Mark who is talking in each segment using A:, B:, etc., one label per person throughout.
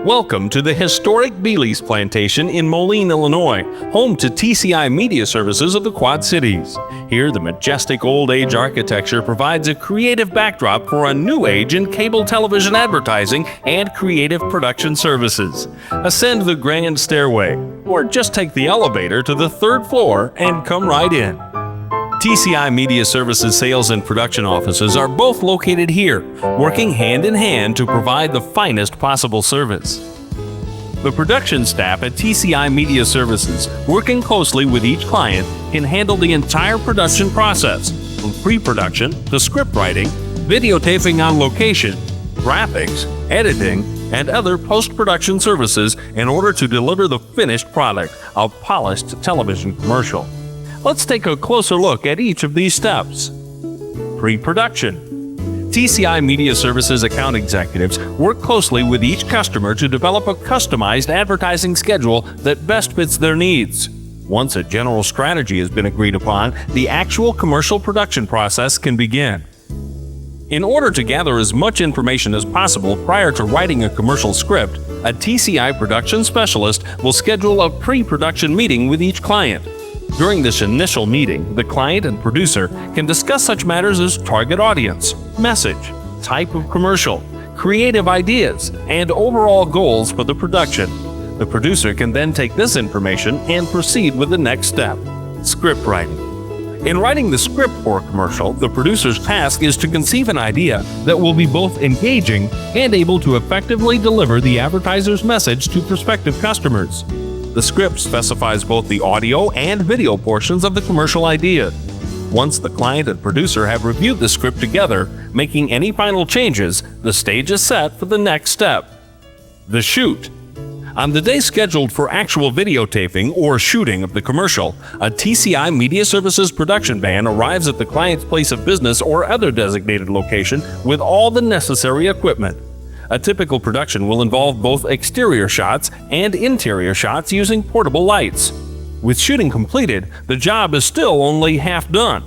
A: Welcome to the historic Beeley's Plantation in Moline, Illinois, home to TCI Media Services of the Quad Cities. Here, the majestic old-age architecture provides a creative backdrop for a new age in cable television advertising and creative production services. Ascend the grand stairway, or just take the elevator to the third floor and come right in. TCI Media Services sales and production offices are both located here, working hand in hand to provide the finest possible service. The production staff at TCI Media Services, working closely with each client, can handle the entire production process, from pre-production to script writing, videotaping on location, graphics, editing, and other post-production services in order to deliver the finished product, a polished television commercial. Let's take a closer look at each of these steps. Pre-production. TCI Media Services account executives work closely with each customer to develop a customized advertising schedule that best fits their needs. Once a general strategy has been agreed upon, the actual commercial production process can begin. In order to gather as much information as possible prior to writing a commercial script, a TCI production specialist will schedule a pre-production meeting with each client. During this initial meeting, the client and producer can discuss such matters as target audience, message, type of commercial, creative ideas, and overall goals for the production. The producer can then take this information and proceed with the next step, script writing. In writing the script for a commercial, the producer's task is to conceive an idea that will be both engaging and able to effectively deliver the advertiser's message to prospective customers. The script specifies both the audio and video portions of the commercial idea. Once the client and producer have reviewed the script together, making any final changes, the stage is set for the next step, the shoot. On the day scheduled for actual videotaping or shooting of the commercial, a TCI Media Services production van arrives at the client's place of business or other designated location with all the necessary equipment. A typical production will involve both exterior shots and interior shots using portable lights. With shooting completed, the job is still only half done.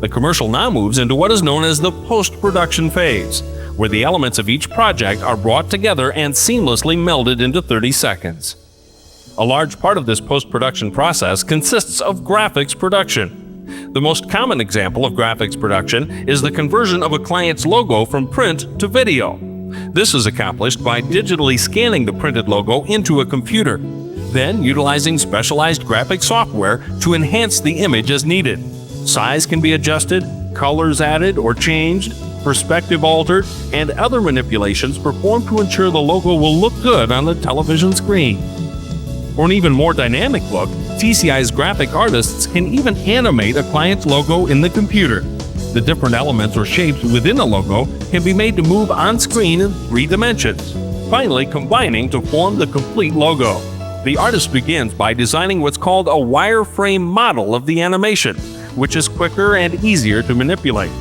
A: The commercial now moves into what is known as the post-production phase, where the elements of each project are brought together and seamlessly melded into 30 seconds. A large part of this post-production process consists of graphics production. The most common example of graphics production is the conversion of a client's logo from print to video. This is accomplished by digitally scanning the printed logo into a computer, then utilizing specialized graphic software to enhance the image as needed. Size can be adjusted, colors added or changed, perspective altered, and other manipulations performed to ensure the logo will look good on the television screen. For an even more dynamic look, TCI's graphic artists can even animate a client's logo in the computer. The different elements or shapes within a logo can be made to move on screen in 3 dimensions, finally combining to form the complete logo. The artist begins by designing what's called a wireframe model of the animation, which is quicker and easier to manipulate.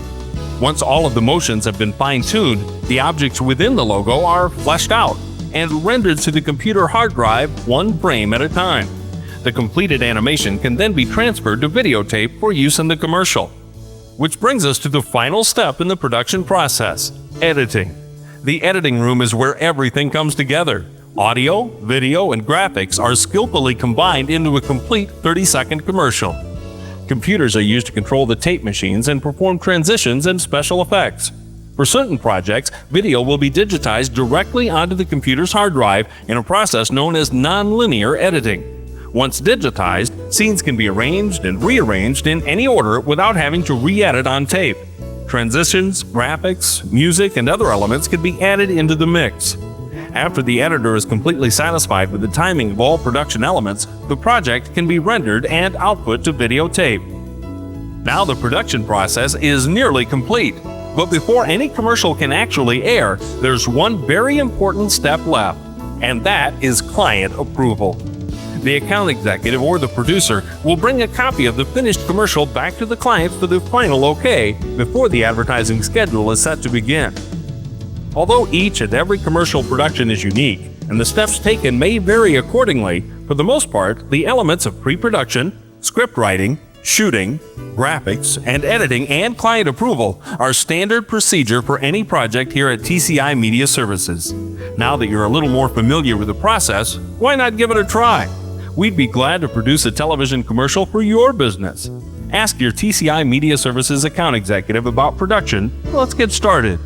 A: Once all of the motions have been fine-tuned, the objects within the logo are fleshed out and rendered to the computer hard drive one frame at a time. The completed animation can then be transferred to videotape for use in the commercial. Which brings us to the final step in the production process, editing. The editing room is where everything comes together. Audio, video, and graphics are skillfully combined into a complete 30-second commercial. Computers are used to control the tape machines and perform transitions and special effects. For certain projects, video will be digitized directly onto the computer's hard drive in a process known as nonlinear editing. Once digitized, scenes can be arranged and rearranged in any order without having to re-edit on tape. Transitions, graphics, music, and other elements can be added into the mix. After the editor is completely satisfied with the timing of all production elements, the project can be rendered and output to videotape. Now the production process is nearly complete, but before any commercial can actually air, there's one very important step left, and that is client approval. The account executive or the producer will bring a copy of the finished commercial back to the client for the final okay before the advertising schedule is set to begin. Although each and every commercial production is unique and the steps taken may vary accordingly, for the most part, the elements of pre-production, script writing, Shooting, graphics, and editing and client approval are standard procedure for any project here at TCI Media Services. Now that you're a little more familiar with the process, why not give it a try? We'd be glad to produce a television commercial for your business. Ask your TCI Media Services account executive about production. Let's get started.